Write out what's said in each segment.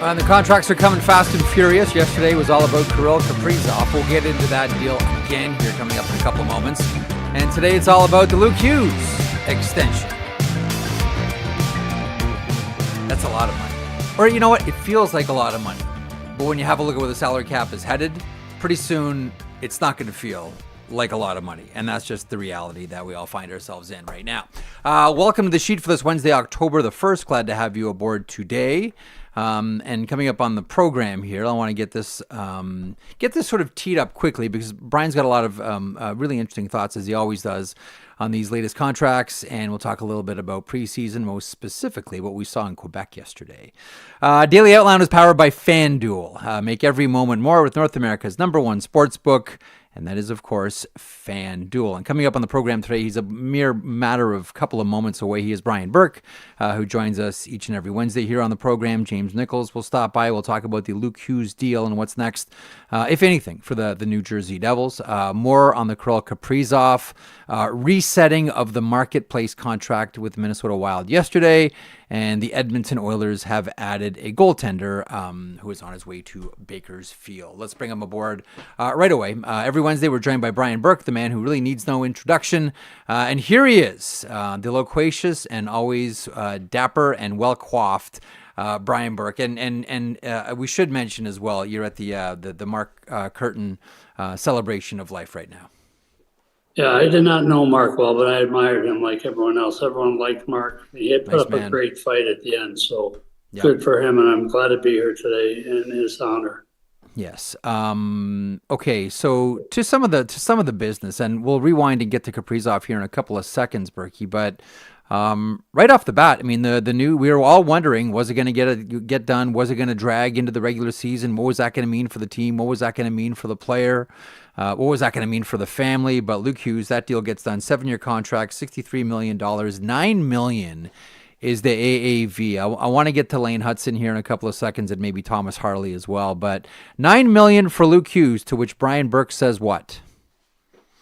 And the contracts are coming fast and furious. Yesterday was all about Kirill Kaprizov. We'll get into that deal again here coming up in a couple of moments. And today it's all about the Luke Hughes extension. That's a lot of money. Or you know what? It feels like a lot of money. But when you have a look at where the salary cap is headed, pretty soon it's not going to feel like a lot of money. And that's just the reality that we all find ourselves in right now. Welcome to the sheet for this Wednesday, October the 1st. Glad to have you aboard today. And coming up on the program here, I want to get this sort of teed up quickly because Brian's got a lot of really interesting thoughts, as he always does, on these latest contracts. And we'll talk a little bit about preseason, most specifically what we saw in Quebec yesterday. Daily Outline is powered by FanDuel. Make every moment more with North America's #1 sports book. And that is, of course, FanDuel. And coming up on the program today, he's a mere matter of a couple of moments away. He is Brian Burke, who joins us each and every Wednesday here on the program. James Nichols will stop by. We'll talk about the Luke Hughes deal and what's next, if anything, for the New Jersey Devils. More on the Kirill Kaprizov resetting of the marketplace contract with the Minnesota Wild yesterday. And the Edmonton Oilers have added a goaltender who is on his way to Bakersfield. Let's bring him aboard right away. Every Wednesday, we're joined by Brian Burke, the man who really needs no introduction. And here he is, the loquacious and always dapper and well-coiffed Brian Burke. And we should mention as well, you're at the Mark Curtin celebration of life right now. Yeah, I did not know Mark well, but I admired him like everyone else. Everyone liked Mark. He had put up a great fight at the end, so good for him, and I'm glad to be here today in his honor. Yes. Okay. So to some of the business, and we'll rewind and get to Kaprizov here in a couple of seconds, Berkey. But right off the bat, I mean, the new, we were all wondering, was it going to get done? Was it going to drag into the regular season? What was that going to mean for the team? What was that going to mean for the player? What was that going to mean for the family? But Luke Hughes, that deal gets done. 7-year contract, $63 million, $9 million is the AAV. I want to get to Lane Hudson here in a couple of seconds and maybe Thomas Harley as well. But $9 million for Luke Hughes, to which Brian Burke says what?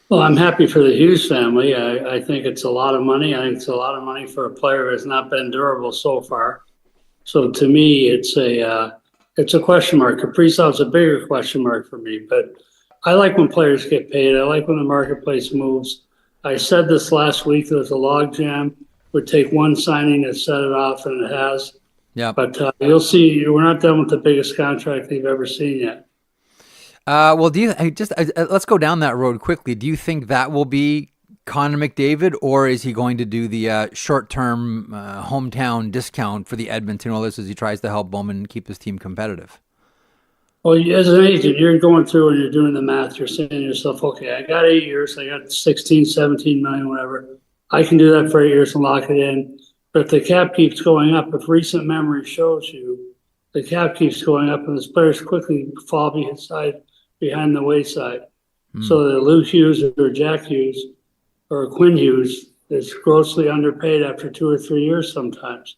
Well, I'm happy for the Hughes family. I think it's a lot of money. I think it's a lot of money for a player who has not been durable so far. So to me, it's a question mark. Kaprizov's a bigger question mark for me, but I like when players get paid. I like when the marketplace moves. I said this last week, there was a logjam. Would take one signing to set it off, and it has. Yeah. But you'll see, we're not done with the biggest contract they've ever seen yet. Well, let's go down that road quickly. Do you think that will be Connor McDavid, or is he going to do the short-term hometown discount for the Edmonton Oilers as he tries to help Bowman keep his team competitive? Well, as an agent, you're going through and you're doing the math. You're saying to yourself, okay, I got 8 years. I got 16, 17 million, whatever. I can do that for 8 years and lock it in. But if the cap keeps going up, if recent memory shows you the cap keeps going up and the players quickly fall behind the wayside. So that Luke Hughes or Jack Hughes or Quinn Hughes is grossly underpaid after 2 or 3 years sometimes.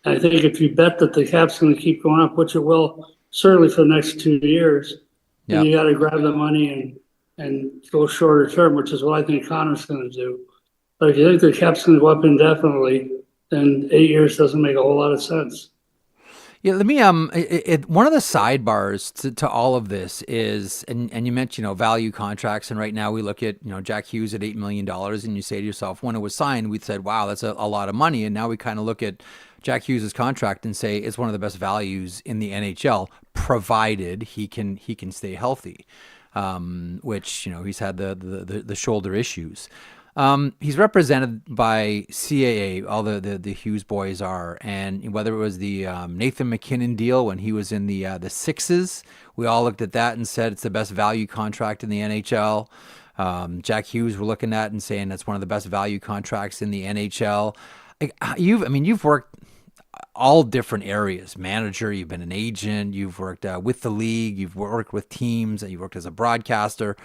And I think if you bet that the cap's going to keep going up, which it will certainly for the next 2 years, then you got to grab the money and go shorter term, which is what I think Connor's going to do. But if you think the cap's going to go up indefinitely, then 8 years doesn't make a whole lot of sense. Yeah, let me one of the sidebars to all of this is, and you mentioned, value contracts, and right now we look at, Jack Hughes at $8 million, and you say to yourself, when it was signed, we said, wow, that's a lot of money, and now we kind of look at Jack Hughes' contract and say it's one of the best values in the NHL, provided he can stay healthy, which, he's had the shoulder issues. He's represented by CAA, all the Hughes boys are, and whether it was the Nathan McKinnon deal when he was in the Sixes, we all looked at that and said it's the best value contract in the NHL. Jack Hughes we're looking at and saying that's one of the best value contracts in the NHL. You've worked all different areas, manager, you've been an agent, you've worked with the league, you've worked with teams, and you've worked as a broadcaster.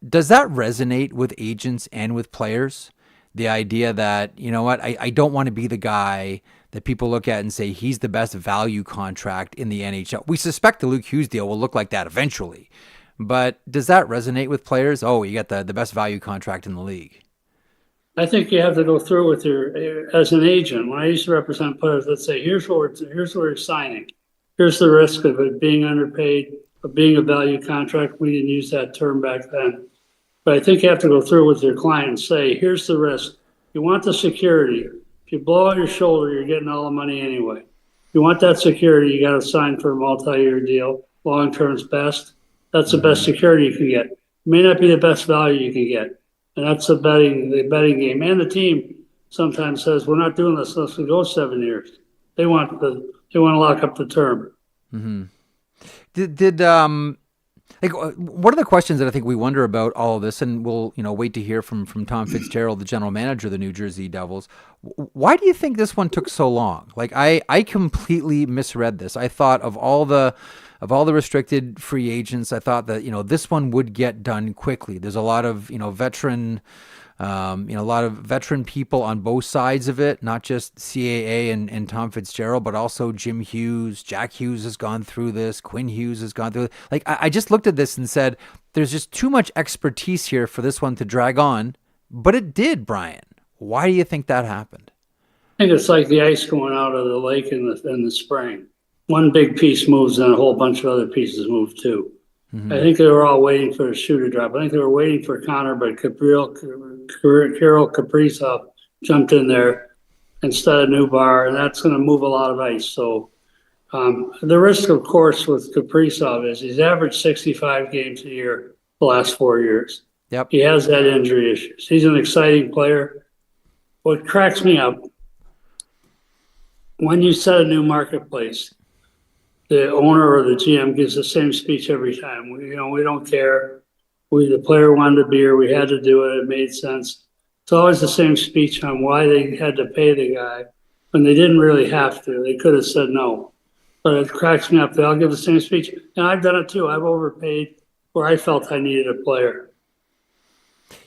Does that resonate with agents and with players? The idea that, I don't want to be the guy that people look at and say he's the best value contract in the NHL. We suspect the Luke Hughes deal will look like that eventually. But does that resonate with players? Oh, you got the best value contract in the league. I think you have to go through with as an agent. When I used to represent players, let's say, here's what we're signing. Here's the risk of it being underpaid, of being a value contract. We didn't use that term back then. But I think you have to go through with your client and say, here's the risk. You want the security. If you blow out your shoulder, you're getting all the money anyway. If you want that security, you got to sign for a multi-year deal. Long-term's best. That's the best security you can get. It may not be the best value you can get. And that's the betting game. And the team sometimes says, we're not doing this unless we go 7 years. They want to lock up the term. Mm-hmm. One of the questions that I think we wonder about all of this, and we'll wait to hear from Tom Fitzgerald, the general manager of the New Jersey Devils. Why do you think this one took so long? Like I completely misread this. I thought of all the restricted free agents, I thought that this one would get done quickly. There's a lot of veteran. A lot of veteran people on both sides of it, not just CAA and Tom Fitzgerald, but also Jim Hughes. Jack Hughes has gone through this. Quinn Hughes has gone through it. Like, I just looked at this and said, there's just too much expertise here for this one to drag on. But it did, Brian. Why do you think that happened? I think it's like the ice going out of the lake in the spring. One big piece moves and a whole bunch of other pieces move too. Mm-hmm. I think they were all waiting for a shoe to drop. I think they were waiting for Connor, but Kirill Kaprizov jumped in there instead of Newbar, and that's going to move a lot of ice. So the risk, of course, with Kaprizov is he's averaged 65 games a year the last 4 years. Yep. He has that injury issues. He's an exciting player. What cracks me up, when you set a new marketplace, the owner or the GM gives the same speech every time. We don't care. The player wanted to be here. We had to do it. It made sense. It's always the same speech on why they had to pay the guy when they didn't really have to. They could have said no. But it cracks me up. They all give the same speech. And I've done it too. I've overpaid where I felt I needed a player.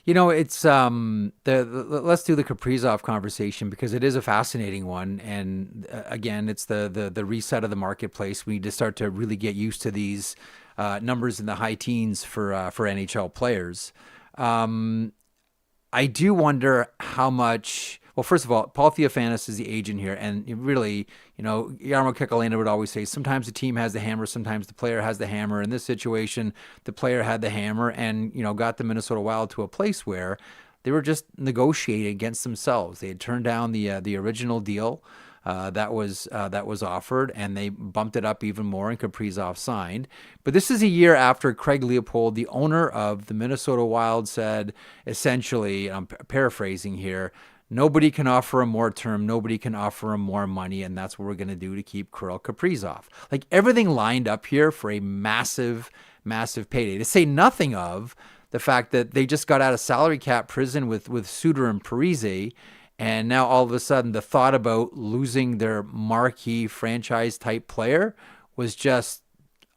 It's let's do the Kaprizov conversation because it is a fascinating one, and again, it's the reset of the marketplace. We need to start to really get used to these numbers in the high teens for NHL players. I do wonder how much. Well, first of all, Paul Theophanous is the agent here, and really, Jarmo Kekalainen would always say, sometimes the team has the hammer, sometimes the player has the hammer. In this situation, the player had the hammer and, got the Minnesota Wild to a place where they were just negotiating against themselves. They had turned down the original deal that was offered, and they bumped it up even more, and Kaprizov signed. But this is a year after Craig Leopold, the owner of the Minnesota Wild, said, essentially, I'm paraphrasing here, nobody can offer him more term. Nobody can offer him more money, and that's what we're going to do to keep Kirill Kaprizov. Like, everything lined up here for a massive, massive payday. To say nothing of the fact that they just got out of salary cap prison with Suter and Parise, and now all of a sudden the thought about losing their marquee franchise-type player was just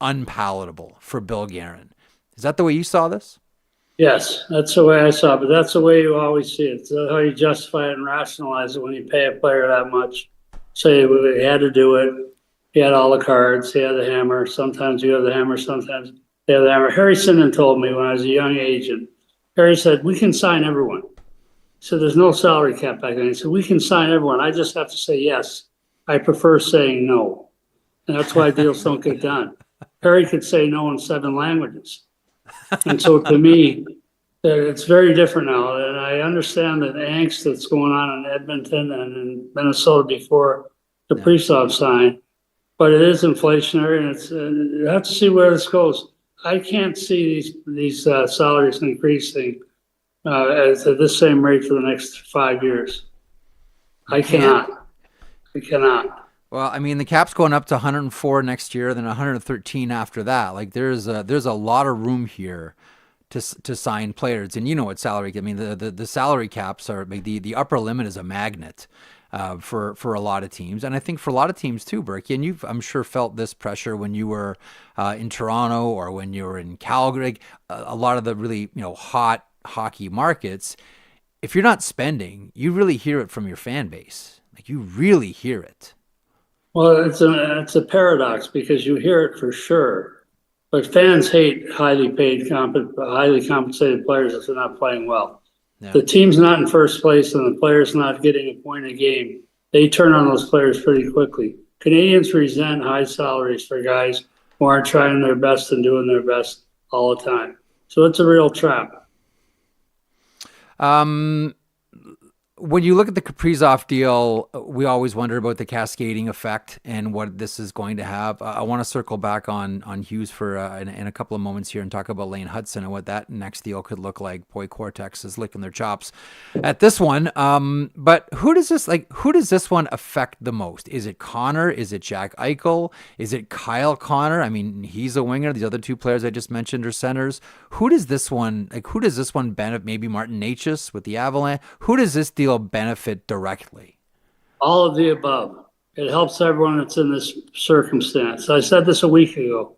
unpalatable for Bill Guerin. Is that the way you saw this? Yes, that's the way I saw it, but that's the way you always see it. It's how you justify it and rationalize it when you pay a player that much. Say we had to do it. He had all the cards. He had the hammer. Sometimes you have the hammer. Sometimes they have the hammer. Harry Sinden told me when I was a young agent, Harry said, we can sign everyone. He said, there's no salary cap back then. He said, we can sign everyone. I just have to say yes. I prefer saying no. And that's why deals don't get done. Harry could say no in 7 languages. And so to me, it's very different now. And I understand the angst that's going on in Edmonton and in Minnesota before the Kaprizov sign, but it is inflationary, and it's you have to see where this goes. I can't see these salaries increasing at this same rate for the next 5 years. I cannot. Well, I mean, the cap's going up to 104 next year, then 113 after that. Like, there's a lot of room here to sign players, and what salary. I mean, the salary caps are the upper limit is a magnet for a lot of teams, and I think for a lot of teams too, Burke. And you've, I'm sure, felt this pressure when you were in Toronto or when you were in Calgary. A lot of the really hot hockey markets. If you're not spending, you really hear it from your fan base. Like, you really hear it. Well, it's a paradox because you hear it for sure, but fans hate highly paid, highly compensated players if they're not playing well. The team's not in first place and the player's not getting a point a game, they turn on those players pretty quickly. Canadians resent high salaries for guys who aren't trying their best and doing their best all the time. So it's a real trap. When you look at the Kaprizov deal, we always wonder about the cascading effect and what this is going to have. I want to circle back on Hughes for in a couple of moments here and talk about Lane Hudson and what that next deal could look like. Boy, Cortex is licking their chops at this one. But who does this one affect the most? Is it Connor? Is it Jack Eichel? Is it Kyle Connor? I mean, he's a winger. These other two players I just mentioned are centers. Who does this one benefit? Maybe Martin Necas with the Avalanche. Who does this deal benefit directly? All of the above. It helps everyone that's in this circumstance. I said this a week ago,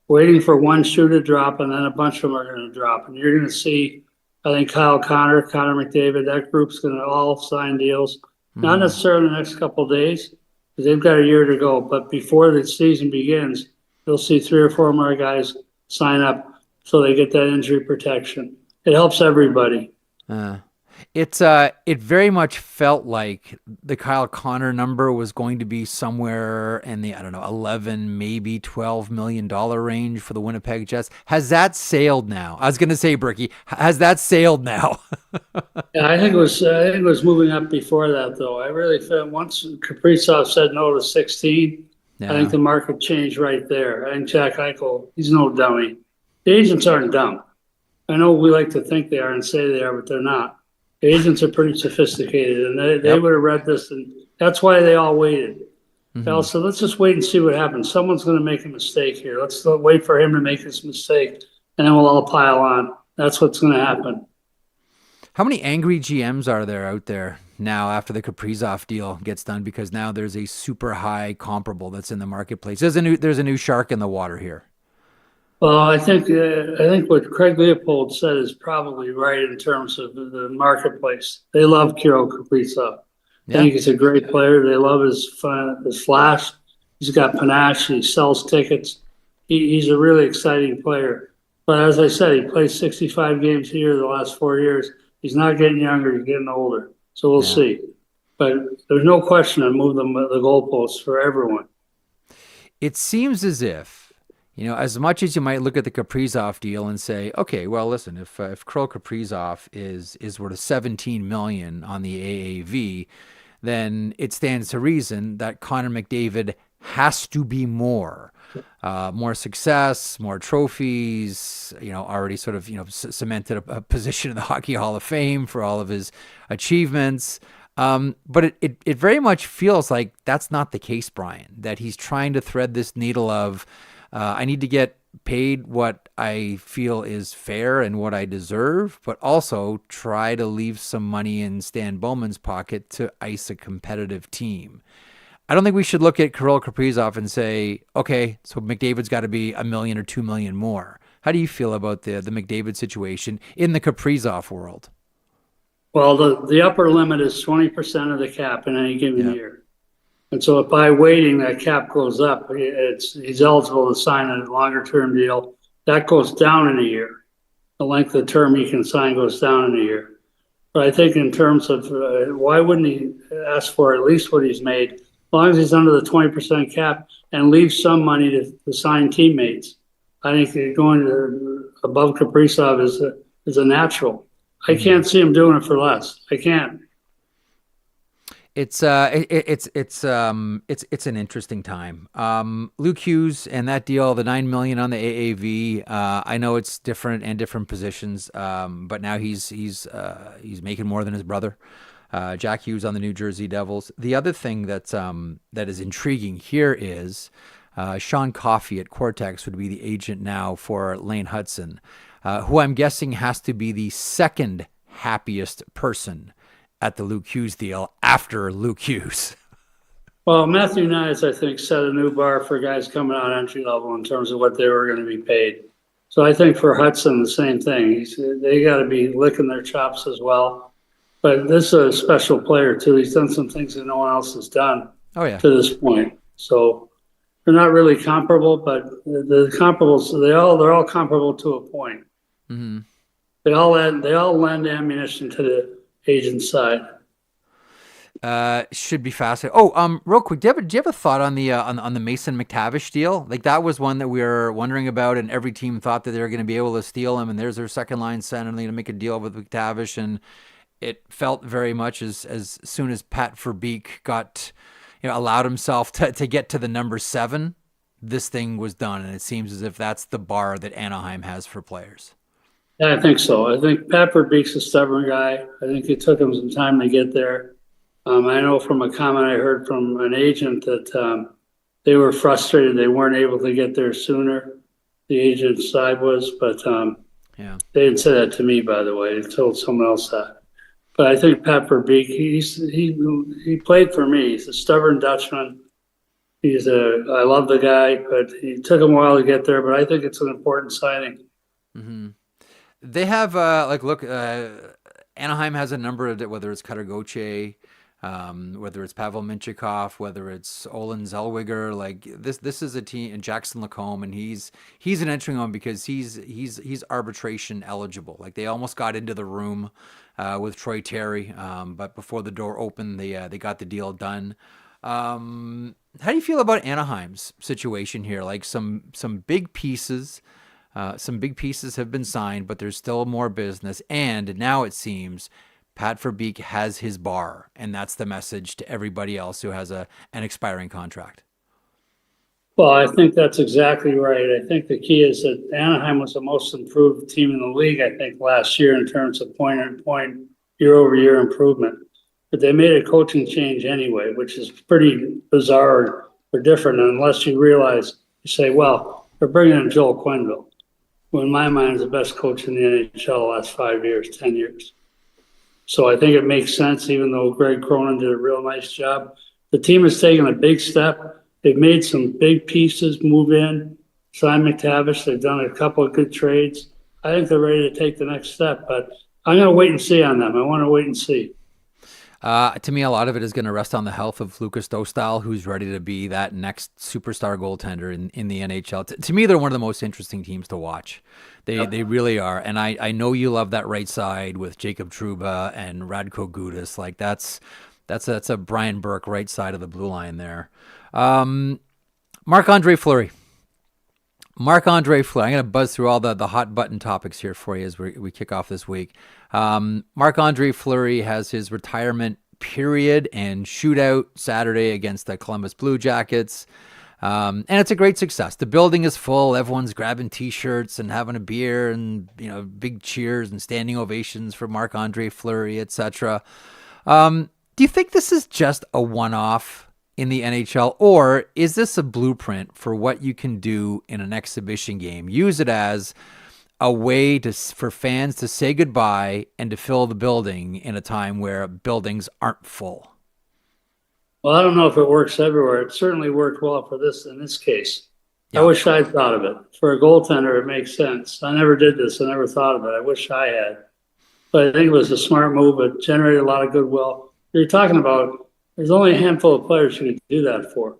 waiting for one shoe to drop and then a bunch of them are going to drop. And you're going to see, I think Connor McDavid, that group's going to all sign deals. Not necessarily in the next couple of days because they've got a year to go. But before the season begins, you'll see 3 or 4 more guys sign up so they get that injury protection. It helps everybody. It very much felt like the Kyle Connor number was going to be somewhere in the, 11, maybe $12 million range for the Winnipeg Jets. Has that sailed now? I was going to say, Berkey, has that sailed now? Yeah, I think it was moving up before that, though. I really felt once Kaprizov said no to 16, I think the market changed right there. I think Jack Eichel, he's no dummy. The agents aren't dumb. I know we like to think they are and say they are, but they're not. The agents are pretty sophisticated, and they would have read this, and that's why they all waited. So let's just wait and see what happens. Someone's going to make a mistake here. Let's wait for him to make his mistake, and then we'll all pile on. That's what's going to happen. How many angry GMs are there out there now after the Kaprizov deal gets done? Because now there's a super high comparable that's in the marketplace. There's a new shark in the water here. Well, I think what Craig Leopold said is probably right in terms of the marketplace. They love Kirill Kaprizov. I think he's a great player. They love his flash. He's got panache. He sells tickets. He's a really exciting player. But as I said, he plays 65 games a year the last 4 years. He's not getting younger. He's getting older. So we'll see. But there's no question I moved the goalposts for everyone. It seems as if, as much as you might look at the Kaprizov deal and say, okay, well, listen, if Kirill Kaprizov is worth $17 million on the AAV, then it stands to reason that Connor McDavid has to be more success, more trophies, already sort of, cemented a position in the Hockey Hall of Fame for all of his achievements. But it very much feels like that's not the case, Brian, that he's trying to thread this needle of, I need to get paid what I feel is fair and what I deserve, but also try to leave some money in Stan Bowman's pocket to ice a competitive team. I don't think we should look at Kirill Kaprizov and say, okay, so McDavid's got to be $1 million or $2 million more. How do you feel about the McDavid situation in the Kaprizov world? Well, the upper limit is 20% of the cap in any given year. And so if by waiting that cap goes up, he's eligible to sign a longer-term deal. That goes down in a year. The length of term he can sign goes down in a year. But I think in terms of why wouldn't he ask for at least what he's made, as long as he's under the 20% cap and leave some money to sign teammates. I think going above Kaprizov is a natural. I can't see him doing it for less. I can't. It's an interesting time. Luke Hughes and that deal, the $9 million on the AAV. I know it's different positions, but now he's making more than his brother, Jack Hughes on the New Jersey Devils. The other thing that is intriguing here is Sean Coffey at Cortex would be the agent now for Lane Hudson, who I'm guessing has to be the second happiest person at the Luke Hughes deal after Luke Hughes. Well, Matthew Knies, I think, set a new bar for guys coming out entry level in terms of what they were going to be paid. So I think for Hudson, the same thing. They got to be licking their chops as well. But this is a special player, too. He's done some things that no one else has done to this point. So they're not really comparable, but the comparables, they're all comparable to a point. Mm-hmm. They all lend ammunition to the agent side. Should be fascinating. Oh, real quick, do you have a thought on the Mason McTavish deal? Like, that was one that we were wondering about, and every team thought that they were going to be able to steal him, and there's their second line center, and they're going to make a deal with McTavish, and it felt very much as soon as Pat Verbeek got, allowed himself to get to the number 7, this thing was done, and it seems as if that's the bar that Anaheim has for players. Yeah, I think so. I think Pat Verbeek's a stubborn guy. I think it took him some time to get there. I know from a comment I heard from an agent that they were frustrated they weren't able to get there sooner. The agent's side was, but yeah, they didn't say that to me, by the way. They told someone else that. But I think Pat Verbeek, he played for me. He's a stubborn Dutchman. I love the guy, but he took him a while to get there. But I think it's an important signing. Mm-hmm. They have Anaheim has a number of, whether it's Cutter Gauthier, whether it's Pavel Mintyukov, whether it's Olin Zellweger, like this is a team, and Jackson Lacombe, and he's an entering one because he's arbitration eligible. Like, they almost got into the room with Troy Terry, but before the door opened, they got the deal done. How do you feel about Anaheim's situation here? Like, some big pieces. Some big pieces have been signed, but there's still more business. And now it seems Pat Verbeek has his bar, and that's the message to everybody else who has an expiring contract. Well, I think that's exactly right. I think the key is that Anaheim was the most improved team in the league, I think, last year in terms of point year-over-year improvement. But they made a coaching change anyway, which is pretty bizarre or different unless you realize, you say, well, they're bringing in Joel Quenneville, who in my mind is the best coach in the NHL the last 5 years, 10 years. So I think it makes sense, even though Greg Cronin did a real nice job. The team has taken a big step. They've made some big pieces move in, sign McTavish. They've done a couple of good trades. I think they're ready to take the next step, but I'm going to wait and see on them. I want to wait and see. To me, a lot of it is going to rest on the health of Lukas Dostal, who's ready to be that next superstar goaltender in the NHL. To me, they're one of the most interesting teams to watch. They really are. And I know you love that right side with Jacob Trouba and Radko Gudas. Like, that's a Brian Burke right side of the blue line there. Marc-André Fleury. Marc-André Fleury. I'm going to buzz through all the hot button topics here for you as we kick off this week. Marc-André Fleury has his retirement period and shootout Saturday against the Columbus Blue Jackets. And it's a great success. The building is full. Everyone's grabbing T-shirts and having a beer and, big cheers and standing ovations for Marc-André Fleury, etc. Do you think this is just a one-off in the NHL, or is this a blueprint for what you can do in an exhibition game? Use it as a way for fans to say goodbye and to fill the building in a time where buildings aren't full. Well, I don't know if it works everywhere. It certainly worked well for this in this case. Yeah. I wish I'd thought of it. For a goaltender, it makes sense. I never did this. I never thought of it. I wish I had. But I think it was a smart move. It generated a lot of goodwill. You're talking about, there's only a handful of players who could do that for,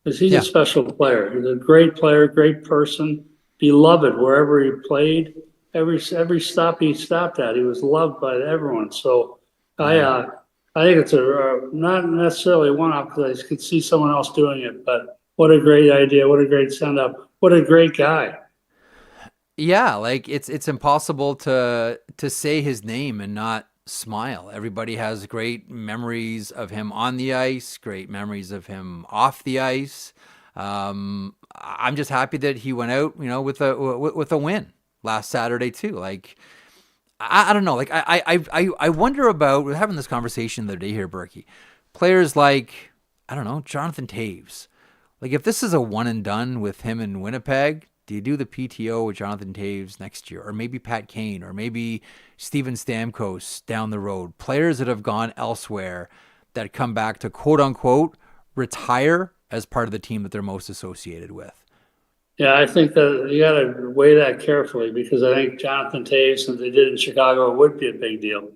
because he's a special player. He's a great player, great person, beloved wherever he played. Every stop he stopped at, he was loved by everyone. So I think it's not necessarily a one-off, because I could see someone else doing it. But what a great idea! What a great send-up! What a great guy! Yeah, like it's impossible to say his name and not smile. Everybody has great memories of him on the ice, great memories of him off the ice. I'm just happy that he went out, with a win last Saturday too. Like, I don't know. Like, I wonder about, we're having this conversation the other day here, Berkey. Players like, I don't know, Jonathan Toews. Like, if this is a one and done with him in Winnipeg, do you do the PTO with Jonathan Toews next year? Or maybe Pat Kane, or maybe Steven Stamkos down the road? Players that have gone elsewhere that come back to, quote unquote, retire as part of the team that they're most associated with. Yeah, I think that you got to weigh that carefully, because I think Jonathan Toews, since they did in Chicago, it would be a big deal.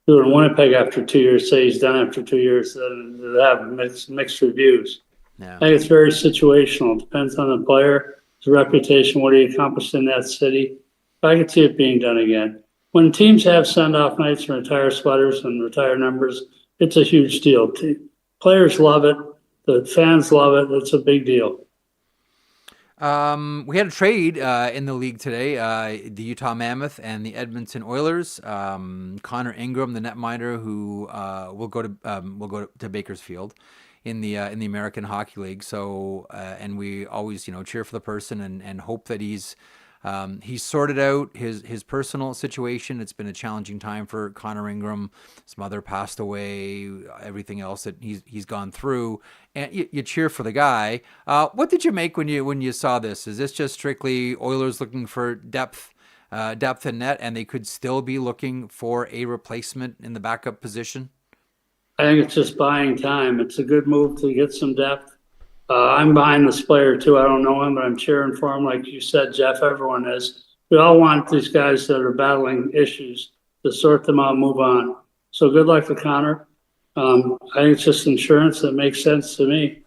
Doing Winnipeg after 2 years, say he's done after 2 years, that have mixed reviews. Yeah. I think it's very situational. It depends on the player, his reputation, what he accomplished in that city. But I could see it being done again. when teams have send-off nights and retire sweaters and retire numbers, it's a huge deal. Players love it. The fans love it. It's a big deal. We had a trade in the league today. The Utah Mammoth and the Edmonton Oilers. Connor Ingram, the netminder, who will go to Bakersfield in the American Hockey League. So and we always cheer for the person and hope that he's sorted out his personal situation. It's been a challenging time for Connor Ingram. His mother passed away, everything else that he's gone through, and you cheer for the guy. What did you make when you saw this? Is this just strictly Oilers looking for depth in net, and they could still be looking for a replacement in the backup position? I think it's just buying time. It's a good move to get some depth. I'm behind this player too. I don't know him, but I'm cheering for him. Like you said, Jeff, everyone is. We all want these guys that are battling issues to sort them out and move on. So good luck to Connor. I think it's just insurance that makes sense to me.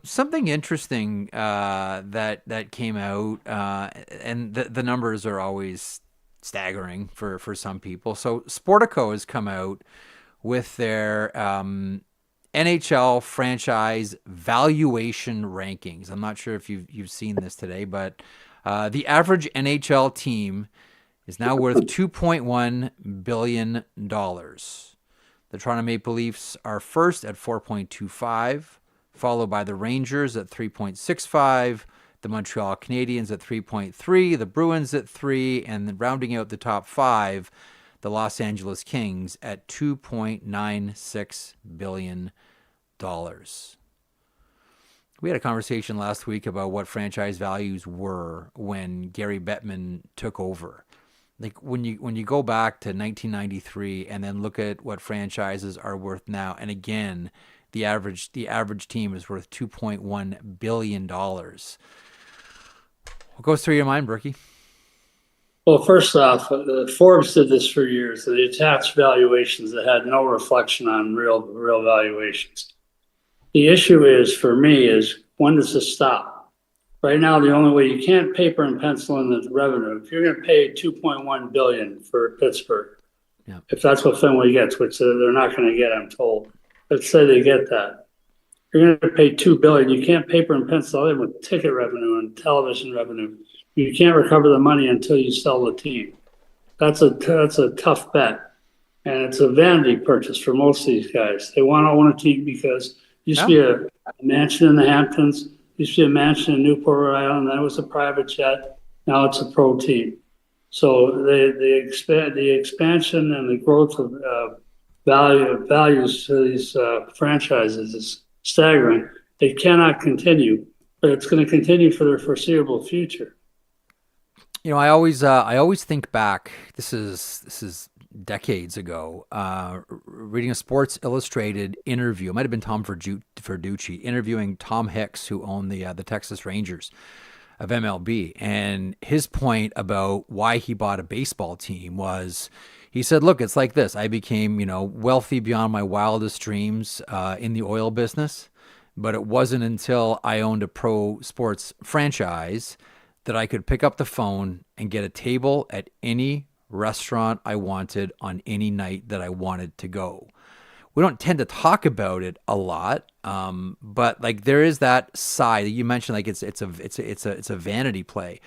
Something interesting that came out, and the numbers are always staggering for some people. So Sportico has come out with their NHL franchise valuation rankings. I'm not sure if you've seen this today, but the average NHL team is now worth $2.1 billion. The Toronto Maple Leafs are first at 4.25, followed by the Rangers at 3.65, the Montreal Canadiens at 3.3, the Bruins at 3, and then rounding out the top 5, the Los Angeles Kings at $2.96 billion. We had a conversation last week about what franchise values were when Gary Bettman took over. Like when you go back to 1993 and then look at what franchises are worth now, and again, the average team is worth $2.1 billion. What goes through your mind, Brookie? Well, first off, Forbes did this for years. They attached valuations that had no reflection on real valuations. The issue is, for me, is when does this stop? Right now, the only way you can't paper and pencil in the revenue, if you're going to pay $2.1 billion for Pittsburgh, if that's what Fenway gets, which they're not going to get, I'm told. Let's say they get that. You're going to pay $2 billion. You can't paper and pencil in with ticket revenue and television revenue. You can't recover the money until you sell the team. That's a tough bet, and it's a vanity purchase for most of these guys. They want to own a team because it used to be a mansion in the Hamptons, used to be a mansion in Newport, Rhode Island. That was a private jet. Now it's a pro team. So the expansion and the growth of values to these franchises is staggering. They cannot continue, but it's going to continue for the foreseeable future. I always think back. This is decades ago. Reading a Sports Illustrated interview. It might have been Tom Verducci interviewing Tom Hicks, who owned the Texas Rangers of MLB, and his point about why he bought a baseball team was, he said, "Look, it's like this. I became wealthy beyond my wildest dreams in the oil business, but it wasn't until I owned a pro sports franchise that I could pick up the phone and get a table at any restaurant I wanted on any night that I wanted to go." We don't tend to talk about it a lot, but like there is that side that you mentioned. Like it's a vanity play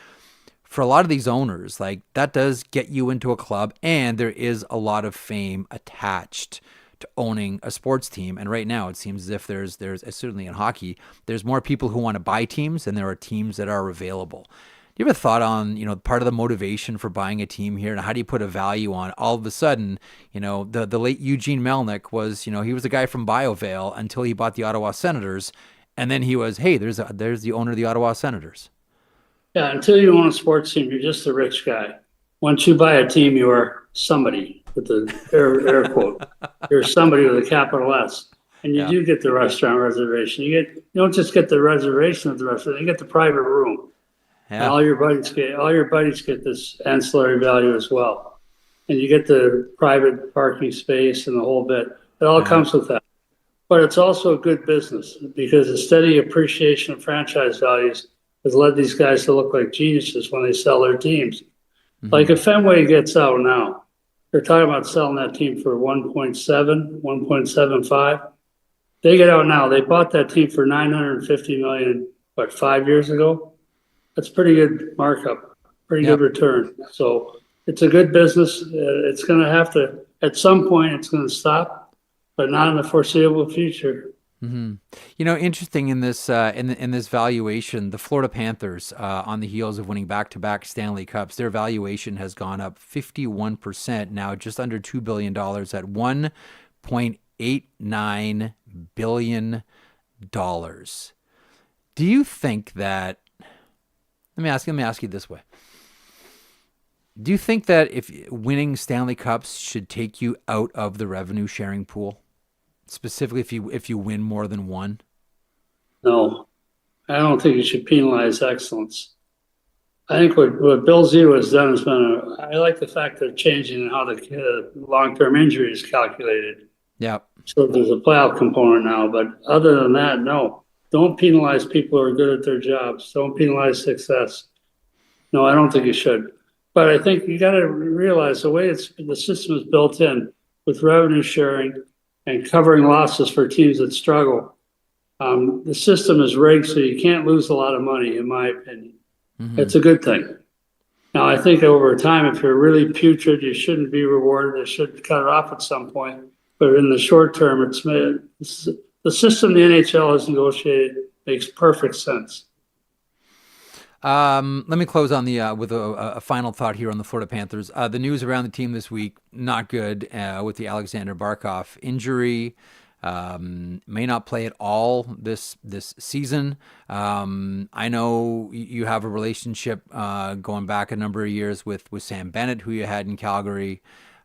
for a lot of these owners. Like that does get you into a club, and there is a lot of fame attached to owning a sports team. And right now, it seems as if there's certainly in hockey, there's more people who want to buy teams than there are teams that are available. Do you ever thought on, part of the motivation for buying a team here, and how do you put a value on all of a sudden, the late Eugene Melnick was, he was a guy from BioVale until he bought the Ottawa Senators. And then he was, hey, there's the owner of the Ottawa Senators. Yeah. Until you own a sports team, you're just a rich guy. Once you buy a team, you are somebody with the air quote. You're somebody with a capital S. And you do get the restaurant reservation. You don't just get the reservation of the restaurant, you get the private room. Yeah. And all your buddies get this ancillary value as well. And you get the private parking space and the whole bit. It all comes with that. But it's also a good business because the steady appreciation of franchise values has led these guys to look like geniuses when they sell their teams. Like if Fenway gets out now, they're talking about selling that team for 1.7, 1.75. They get out now. They bought that team for $950 million, 5 years ago? That's pretty good markup, pretty good return. So it's a good business. It's going to have to, at some point, it's going to stop, but not in the foreseeable future. Interesting in this in this valuation, the Florida Panthers, on the heels of winning back-to-back Stanley Cups, their valuation has gone up 51%, now just under $2 billion at $1.89 billion. Do you think that? Let me ask you this way. Do you think that if winning Stanley Cups should take you out of the revenue sharing pool? Specifically, if you win more than one? No, I don't think you should penalize excellence. I think what Bill Zito has done has been I like the fact they're changing how the long-term injury is calculated. Yeah. So there's a playoff component now, but other than that, no. Don't penalize people who are good at their jobs. Don't penalize success. No, I don't think you should. But I think you got to realize the way the system is built in with revenue sharing and covering losses for teams that struggle. The system is rigged so you can't lose a lot of money, in my opinion. It's a good thing. Now, I think over time, if you're really putrid, you shouldn't be rewarded. They should cut it off at some point. But in the short term, the system the NHL has negotiated makes perfect sense. Let me close on the with a final thought here on the Florida Panthers. The news around the team this week, not good, with the Alexander Barkov injury. May not play at all this season. I know you have a relationship going back a number of years with Sam Bennett, who you had in Calgary.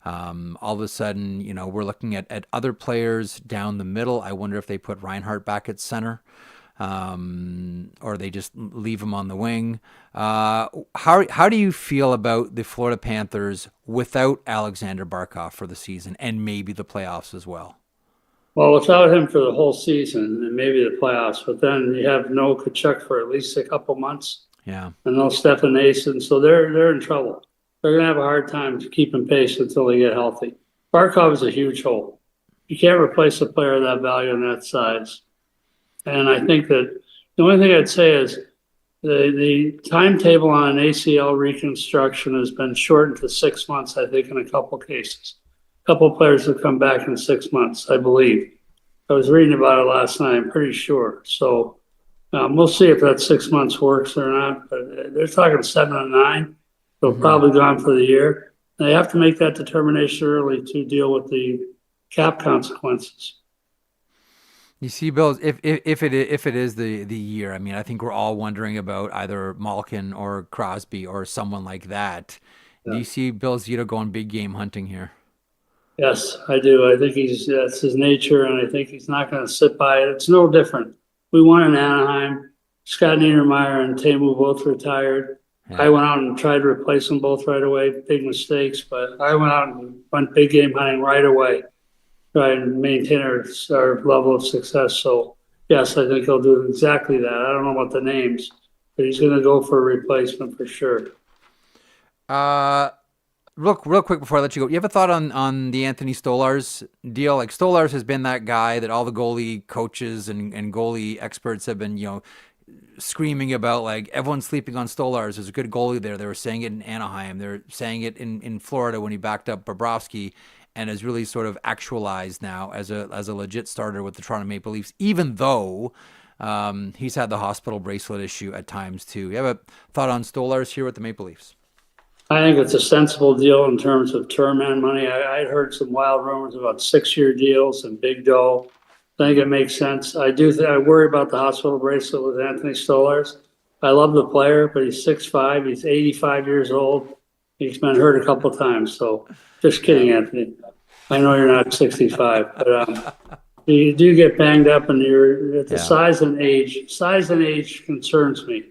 All of a sudden, we're looking at other players down the middle. I wonder if they put Reinhart back at center. Or they just leave him on the wing. How do you feel about the Florida Panthers without Alexander Barkov for the season and maybe the playoffs as well? Well, without him for the whole season and maybe the playoffs, but then you have no Kachuk for at least a couple months. Yeah. And no Stefan Nason, so they're in trouble. They're going to have a hard time keeping pace until they get healthy. Barkov is a huge hole. You can't replace a player of that value and that size. And I think that the only thing I'd say is the timetable on an ACL reconstruction has been shortened to 6 months, I think, in a couple cases. A couple of players have come back in 6 months, I believe. I was reading about it last night, I'm pretty sure. So we'll see if that 6 months works or not. But they're talking 7 and 9. They'll probably gone for the year. They have to make that determination early to deal with the cap consequences. You see, Bill, if it is the year, I mean, I think we're all wondering about either Malkin or Crosby or someone like that. Yeah. Do you see Bill Zito going big game hunting here? Yes, I do. I think that's his nature, and I think he's not going to sit by it. It's no different. We won in Anaheim. Scott Niedermayer and Teemu both retired. Yeah. I went out and tried to replace them both right away. Big mistakes, but I went out and went big game hunting right away. Try and maintain our level of success. So, yes, I think he'll do exactly that. I don't know about the names, but he's going to go for a replacement for sure. Real quick before I let you go, you have a thought on the Anthony Stolarz deal? Like, Stolarz has been that guy that all the goalie coaches and goalie experts have been, screaming about, like, everyone's sleeping on Stolarz. There's a good goalie there. They were saying it in Anaheim. They're saying it in Florida when he backed up Bobrovsky, and is really sort of actualized now as a legit starter with the Toronto Maple Leafs, even though he's had the hospital bracelet issue at times too. You have a thought on Stolarz here with the Maple Leafs? I think it's a sensible deal in terms of term and money. I'd heard some wild rumors about 6-year deals and big dough. I think it makes sense. I worry about the hospital bracelet with Anthony Stolarz. I love the player, but he's 6'5". He's 85 years old. He's been hurt a couple of times, so just kidding, Anthony. I know you're not 65, but you do get banged up, and you're at the size and age. Size and age concerns me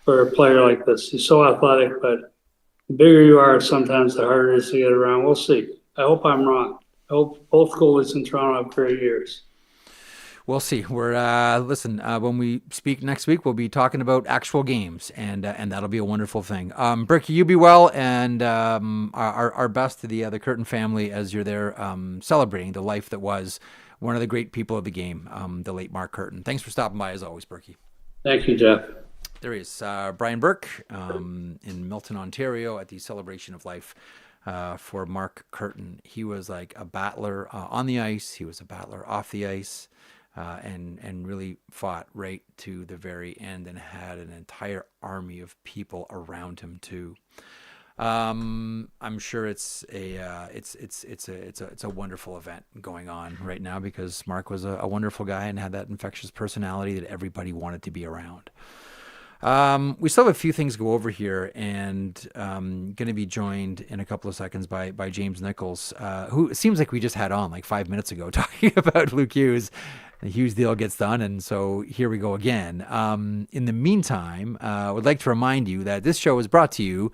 for a player like this. He's so athletic, but the bigger you are, sometimes the harder it is to get around. We'll see. I hope I'm wrong. I hope both goalies in Toronto have great years. We'll see. We're when we speak next week, we'll be talking about actual games, and that'll be a wonderful thing. Burke, you be well, and our best to the Curtin family as you're there celebrating the life that was one of the great people of the game, the late Mark Curtin. Thanks for stopping by as always, Burke. Thank you, Jeff. There he is, Brian Burke in Milton, Ontario, at the celebration of life for Mark Curtin. He was like a battler on the ice. He was a battler off the ice, and really fought right to the very end, and had an entire army of people around him too. I'm sure it's a wonderful event going on right now, because Mark was a wonderful guy and had that infectious personality that everybody wanted to be around. We still have a few things to go over here, and going to be joined in a couple of seconds by James Nichols, who it seems like we just had on like 5 minutes ago talking about Luke Hughes. The Hughes deal gets done, and so here we go again. In the meantime, I would like to remind you that this show is brought to you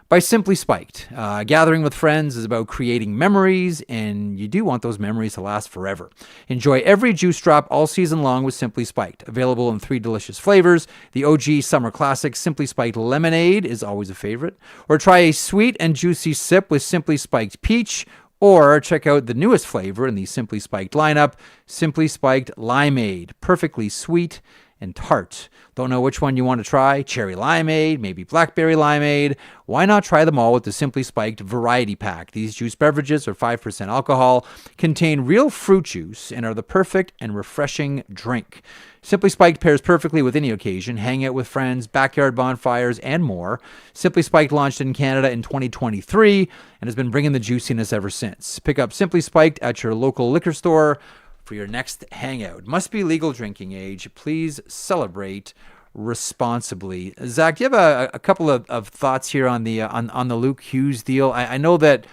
by Simply Spiked. Gathering with friends is about creating memories, and you do want those memories to last forever. Enjoy every juice drop all season long with Simply Spiked. Available in 3 delicious flavors. The OG Summer Classic Simply Spiked Lemonade is always a favorite. Or try a sweet and juicy sip with Simply Spiked Peach. Or check out the newest flavor in the Simply Spiked lineup, Simply Spiked Limeade. Perfectly sweet and tart. Don't know which one you want to try? Cherry limeade, maybe blackberry limeade. Why not try them all with the Simply Spiked Variety Pack? These juice beverages are 5% alcohol, contain real fruit juice, and are the perfect and refreshing drink. Simply Spiked pairs perfectly with any occasion, hang out with friends, backyard bonfires, and more. Simply Spiked launched in Canada in 2023 and has been bringing the juiciness ever since. Pick up Simply Spiked at your local liquor store for your next hangout. Must be legal drinking age. Please celebrate responsibly. Zach, do you have a couple of thoughts here on the Luke Hughes deal? I know that